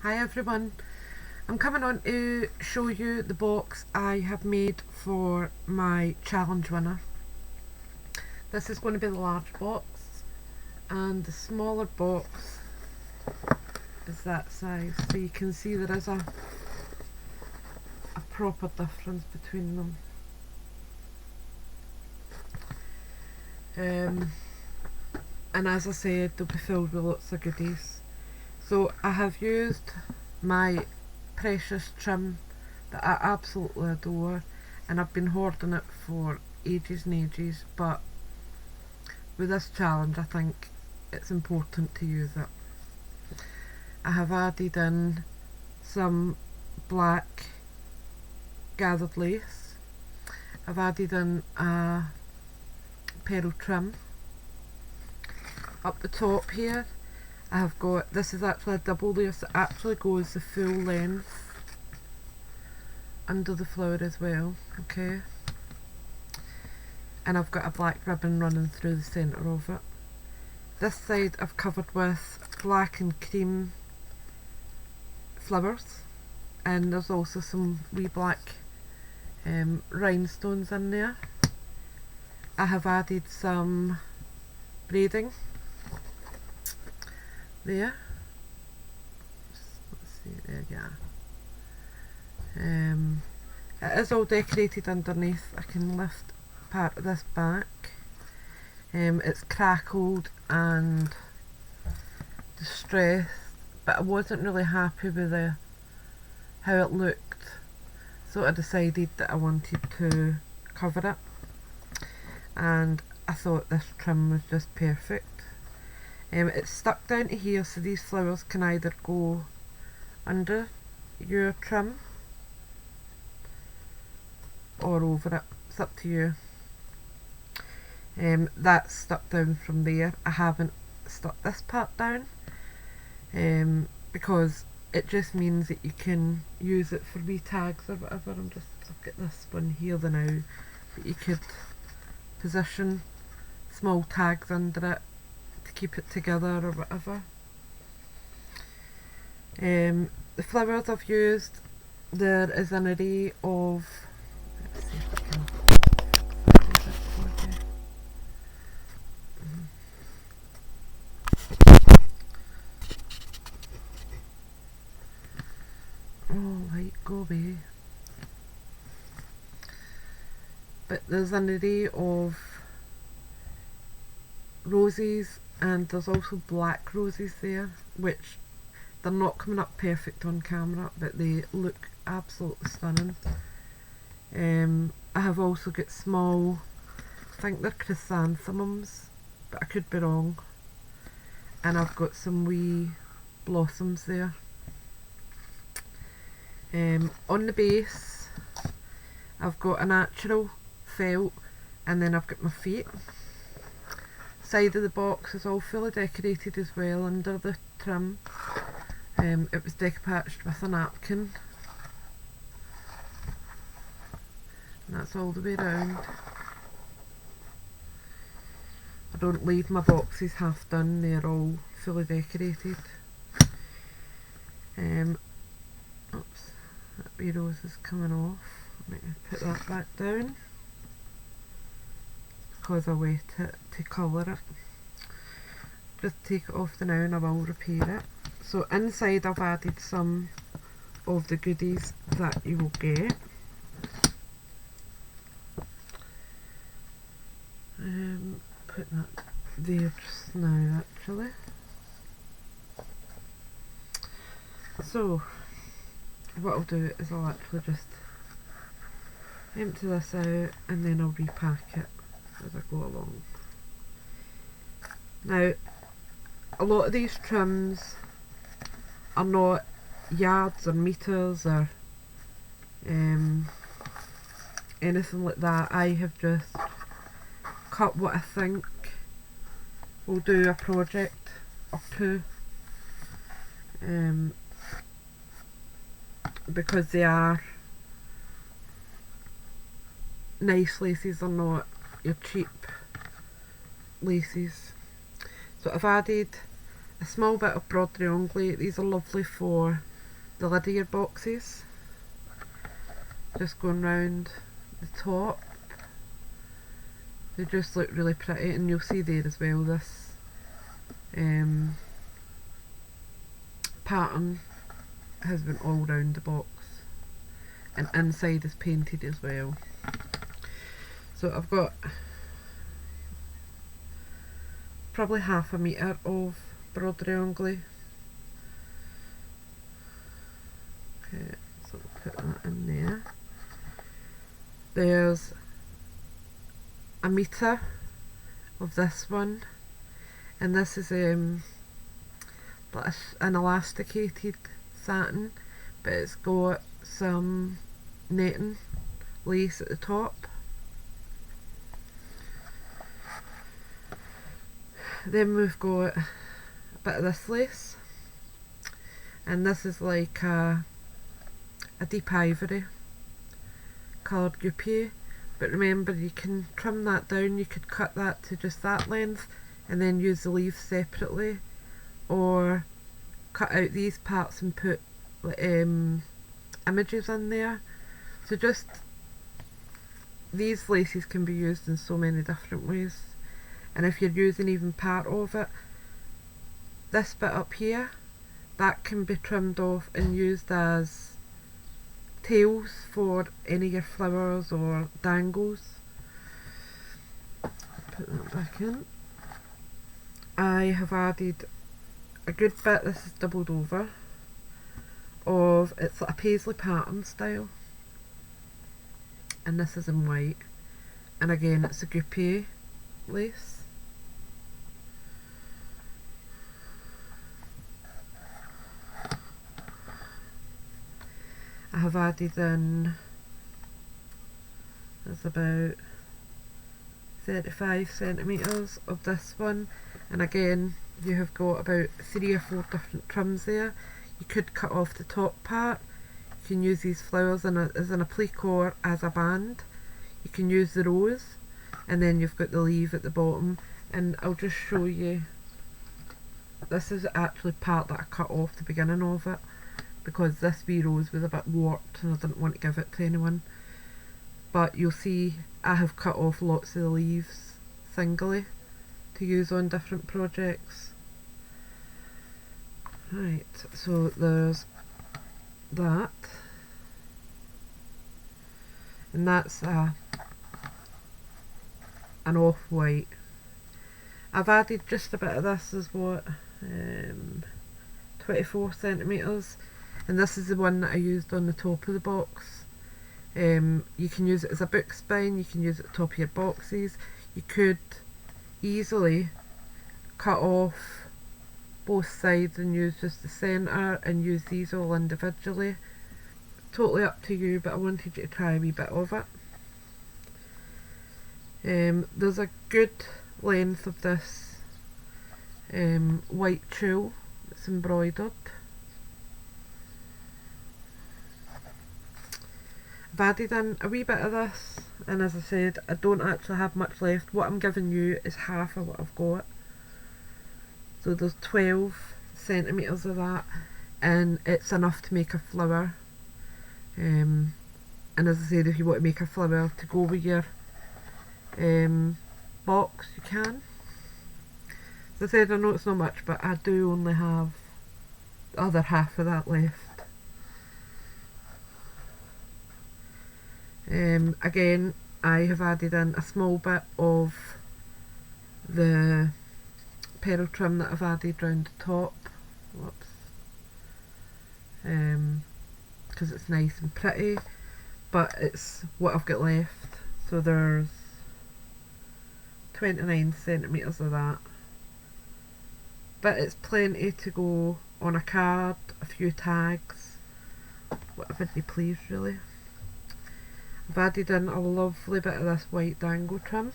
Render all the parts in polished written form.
Hi everyone, I'm coming on to show you the box I have made for my challenge winner. This is going to be the large box and the smaller box is that size, so you can see there is a proper difference between them. And as I said, they'll be filled with lots of goodies. So I have used my precious trim that I absolutely adore, and I've been hoarding it for ages and ages, but with this challenge I think it's important to use it. I have added in some black gathered lace. I've added in a pearl trim. Up the top here I have got, this is actually a double lace that actually goes the full length under the flower as well, okay? And I've got a black ribbon running through the centre of it. This side I've covered with black and cream flowers, and there's also some wee black rhinestones in there. I have added some braiding there. Let's see, there you are. It is all decorated underneath. I can lift part of this back. It's crackled and distressed, but I wasn't really happy with how it looked, so I decided that I wanted to cover it, and I thought this trim was just perfect. It's stuck down to here, so these flowers can either go under your trim or over it. It's up to you. That's stuck down from there. I haven't stuck this part down because it just means that you can use it for wee tags or whatever. I'm just look at this one here the now that you could position small tags under it to keep it together or whatever. The flowers I've used, there is an array of, let's see if I can use it for you. Oh, right, go away. But there's an array of roses, and there's also black roses there, which they're not coming up perfect on camera, but they look absolutely stunning. I have also got small, I think they're chrysanthemums, but I could be wrong. And I've got some wee blossoms there. On the base I've got a natural felt, and then I've got my feet. Side of the box is all fully decorated as well under the trim. It was decoupaged with a napkin, and that's all the way around. I don't leave my boxes half done, they're all fully decorated. Oops, that wee rose is coming off. Let me put that back down because I wet it to colour it. Just take it off the now and I will repair it. So inside I've added some of the goodies that you will get. Put that there just now actually. So what I'll do is I'll actually just empty this out and then I'll repack it as I go along. Now, a lot of these trims are not yards or meters or anything like that. I have just cut what I think will do a project or two, because they are nice laces, they're not your cheap laces. So I've added a small bit of broad triangle. These are lovely for the lid of your boxes, just going round the top. They just look really pretty, and you'll see there as well this pattern has been all round the box, and inside is painted as well. So I've got probably half a metre of broderie anglais. Okay, so I'll put that in there. There's a metre of this one, and this is like an elasticated satin, but it's got some netting lace at the top. Then we've got a bit of this lace, and this is like a deep ivory coloured guipure, but remember you can trim that down. You could cut that to just that length and then use the leaves separately, or cut out these parts and put images in there. So just these laces can be used in so many different ways, and if you're using even part of it, this bit up here, that can be trimmed off and used as tails for any of your flowers or dangles. Put that back in. I have added a good bit, this is doubled over, of, it's like a paisley pattern style, and this is in white, and again it's a guipure lace. I have added in, there's about 35 centimetres of this one, and again you have got about 3 or 4 different trims there. You could cut off the top part, you can use these flowers as an applique or as a band, you can use the rose, and then you've got the leaf at the bottom. And I'll just show you, this is actually part that I cut off the beginning of it, because this wee rose was a bit warped and I didn't want to give it to anyone. But you'll see I have cut off lots of the leaves singly to use on different projects. Right, so there's that, and that's an off-white. I've added just a bit of this as what, 24 centimetres, and this is the one that I used on the top of the box. You can use it as a book spine, you can use it at the top of your boxes. You could easily cut off both sides and use just the centre and use these all individually. Totally up to you, but I wanted you to try a wee bit of it. There's a good length of this white tulle that's embroidered. I've added in a wee bit of this, and as I said, I don't actually have much left. What I'm giving you is half of what I've got. So there's 12 centimetres of that, and it's enough to make a flower. And as I said, if you want to make a flower to go with your box, you can. As I said, I know it's not much, but I do only have the other half of that left. Again, I have added in a small bit of the pearl trim that I've added round the top. Whoops. Because it's nice and pretty, but it's what I've got left. So there's 29 centimetres of that. But it's plenty to go on a card, a few tags, whatever you please really. I've added in a lovely bit of this white dangle trim,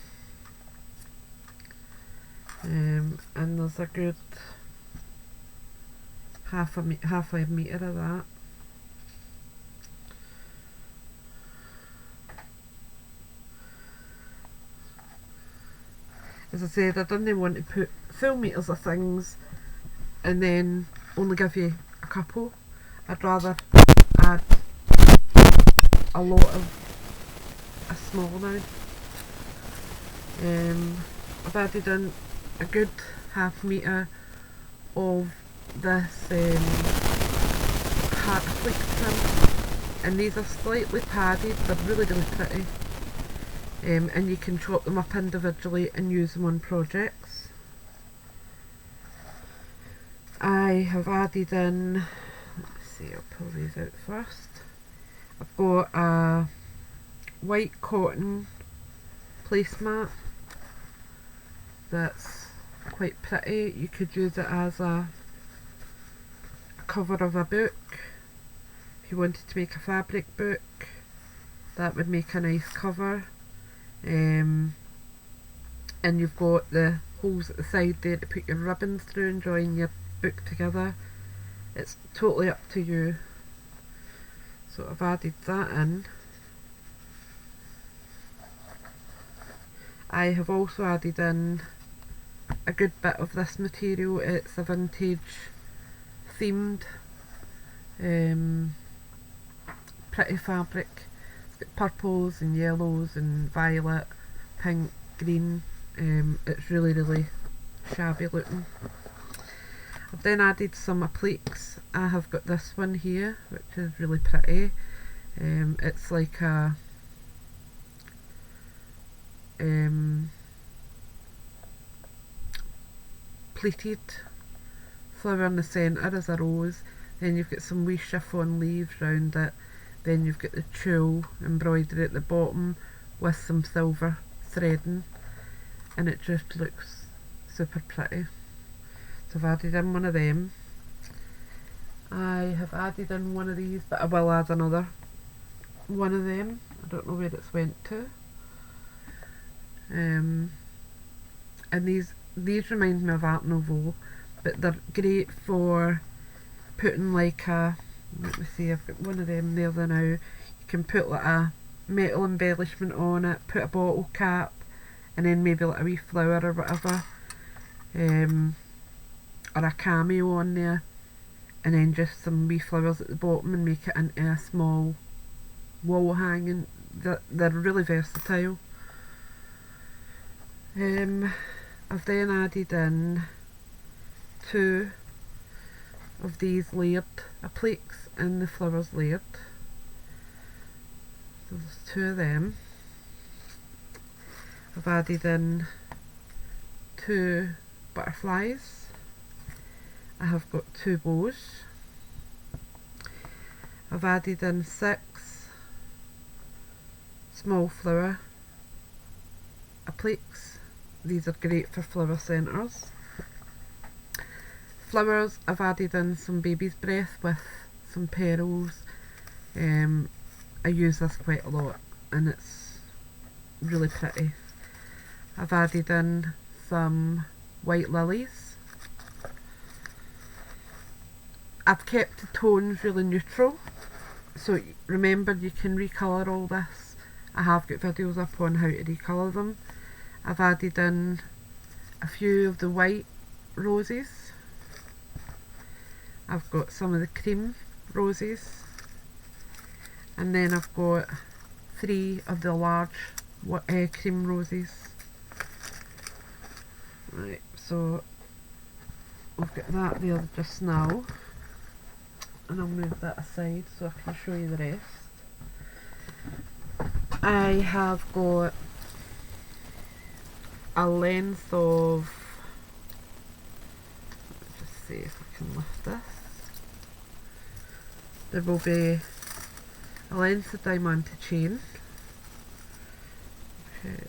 and there's a good half a metre of that. As I said, I didn't want to put full metres of things and then only give you a couple. I'd rather add a lot of a small now. I've added in a good half metre of this heart flake trim, and these are slightly padded, they're really pretty, and you can chop them up individually and use them on projects. I have added in, let's see, I'll pull these out first. I've got a white cotton placemat that's quite pretty. You could use it as a cover of a book. If you wanted to make a fabric book, that would make a nice cover. And you've got the holes at the side there to put your ribbons through and join your book together. It's totally up to you. So I've added that in. I have also added in a good bit of this material. It's a vintage themed pretty fabric. It's got purples and yellows and violet, pink, green. It's really shabby looking. I've then added some appliques. I have got this one here, which is really pretty. It's like a pleated flower in the centre as a rose, then you've got some wee chiffon leaves round it, then you've got the tulle embroidery at the bottom with some silver threading, and it just looks super pretty. So I've added in one of them. I have added in one of these, but I will add another one of them. I don't know where it's went to. And these remind me of Art Nouveau, but they're great for putting like a, let me see, I've got one of them there now. You can put like a metal embellishment on it, put a bottle cap, and then maybe like a wee flower or whatever, or a cameo on there, and then just some wee flowers at the bottom and make it into a small wall hanging. They're really versatile. I've then added in 2 of these layered appliques and the flowers layered. So there's 2 of them. I've added in 2 butterflies. I have got 2 bows. I've added in 6 small flower appliques. These are great for flower centres. Flowers, I've added in some baby's breath with some petals. I use this quite a lot and it's really pretty. I've added in some white lilies. I've kept the tones really neutral, so remember you can recolour all this. I have got videos up on how to recolour them. I've added in a few of the white roses. I've got some of the cream roses, and then I've got 3 of the large cream roses. Right, so we've got that there just now, and I'll move that aside so I can show you the rest. I have got a length of, let's just see if I can lift this. There will be a length of diamante chain. Okay.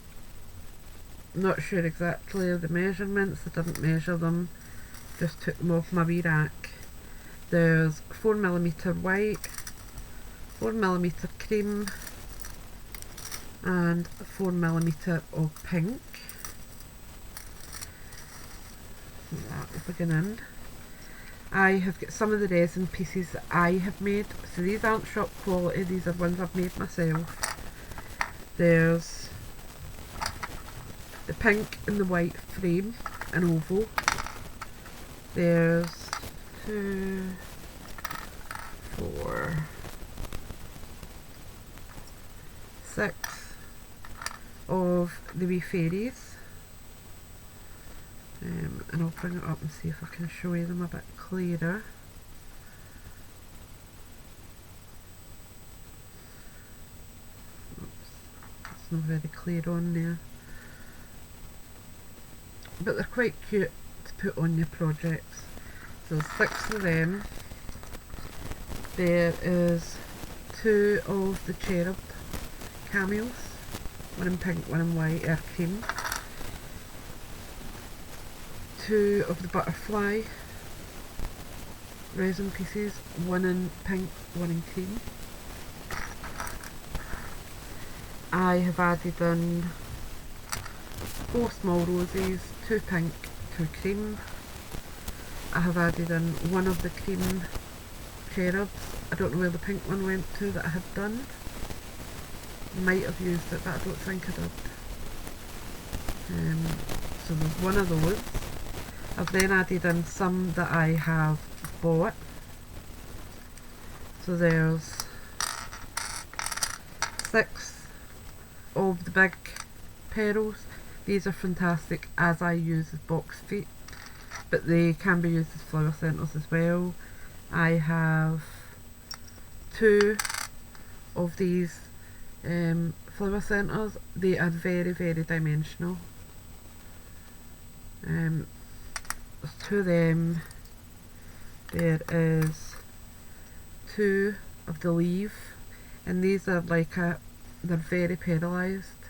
Not sure exactly of the measurements, I didn't measure them, just took them off my wee rack. There's 4mm white, 4mm cream, and 4mm of pink. That will begin in. I have got some of the resin pieces that I have made, so these aren't shop quality, these are ones I've made myself. There's the pink and the white frame, an oval. There's 2, 4, 6 of the wee fairies, and I'll bring it up and see if I can show you them a bit clearer. Oops, it's not very clear on there, but they're quite cute to put on your projects. So 6 of them. There is 2 of the cherub cameos, one in pink, one in white, or cream. 2 of the butterfly resin pieces, one in pink, one in cream. I have added in 4 small roses, 2 pink, 2 cream. I have added in 1 of the cream cherubs. I don't know where the pink one went to that I had done. Might have used it, but I don't think I did. So there's 1 of those. I've then added in some that I have bought. So there's 6 of the big petals. These are fantastic as I use as box feet, but they can be used as flower centres as well. I have 2 of these flower centres. They are very, very dimensional. There's 2 of them. There is 2 of the leaf, and these are like they're very paralysed,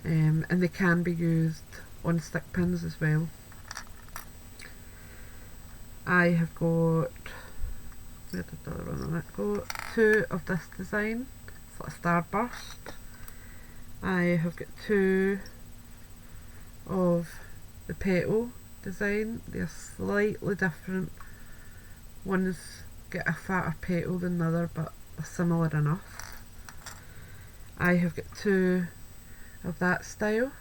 and they can be used on stick pins as well. I have got, where did the other one on it go? 2 of this design, it's like a starburst. I have got 2 of the petal design. They're slightly different. One's got a fatter petal than the other, but similar enough. I have got 2 of that style,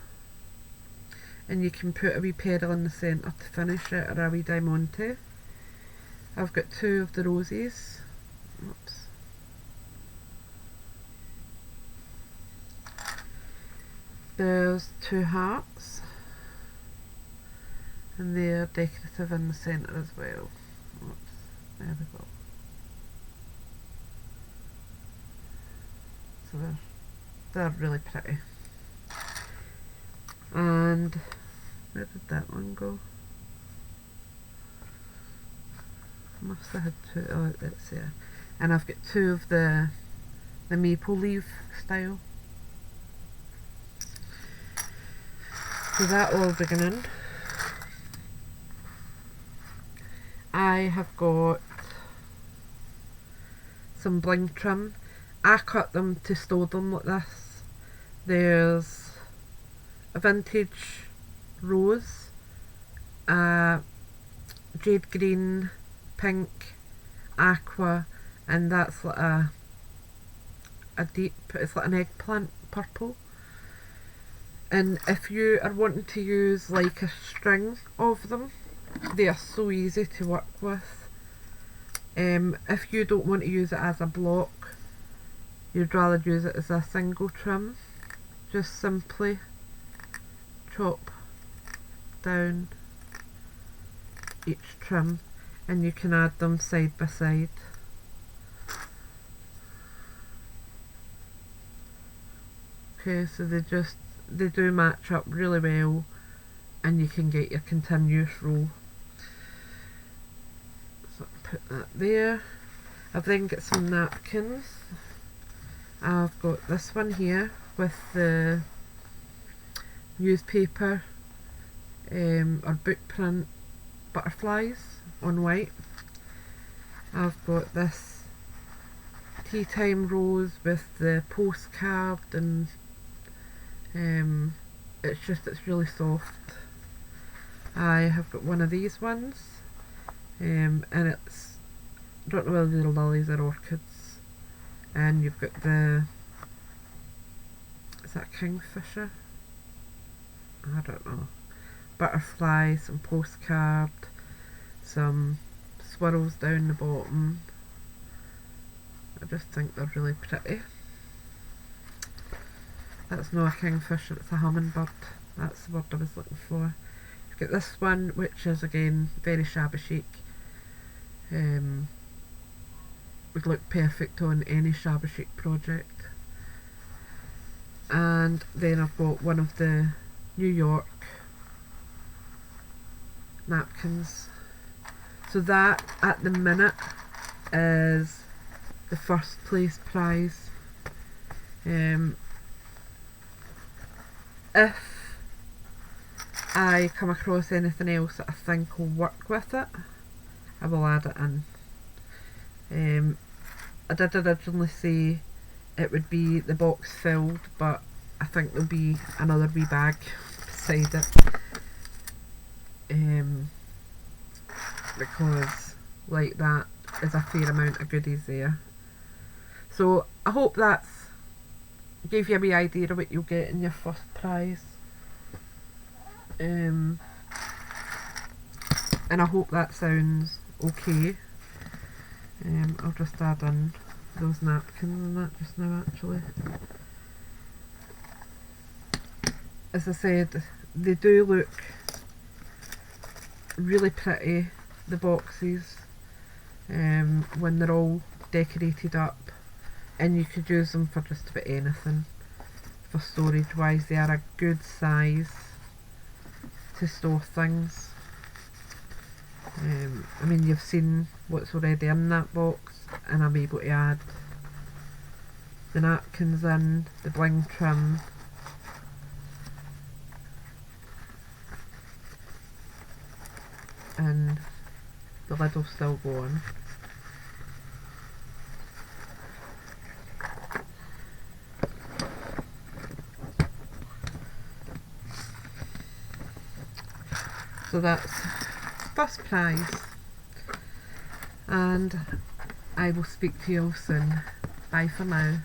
and you can put a wee petal in the centre to finish it, or a wee diamante. I've got 2 of the roses. Oops. There's 2 hearts, and they're decorative in the centre as well. Oops. There we go. So they're really pretty. And where did that one go? Must have had 2. Oh, it's there. And I've got 2 of the maple leaf style. So that all beginning. I have got some bling trim. I cut them to store them like this. There's a vintage rose, a jade green, pink, aqua, and that's like a deep, it's like an eggplant purple. And if you are wanting to use like a string of them, they are so easy to work with. If you don't want to use it as a block, you'd rather use it as a single trim. Just simply chop down each trim, and you can add them side by side. Okay, so they do match up really well, and you can get your continuous row. So put that there. I've then got some napkins. I've got this one here with the newspaper or book print butterflies on white. I've got this tea time rose with the postcard, and it's really soft. I have got one of these ones, and it's, I don't know whether they're lilies or orchids, and you've got is that kingfisher? I don't know. Butterfly, some postcard, some swirls down the bottom. I just think they're really pretty. That's not a kingfisher, it's a hummingbird. That's the word I was looking for. You've got this one, which is again very shabby chic. Would look perfect on any shabby chic project. And then I've got one of the New York napkins. So that at the minute is the first place prize. If I come across anything else that I think will work with it, I will add it in. I did originally say it would be the box filled, but I think there'll be another wee bag beside it. Because like that is a fair amount of goodies there. So I hope that's gave you a wee idea of what you'll get in your first prize. And I hope that sounds okay. I'll just add in those napkins and that just now actually. As I said, they do look really pretty, the boxes, when they're all decorated up, and you could use them for just about anything. For storage wise, they are a good size to store things. I mean, you've seen what's already in that box, and I'm able to add the napkins in, the bling trim, and the lid will still go on. So that's first prize, and I will speak to you all soon. Bye for now.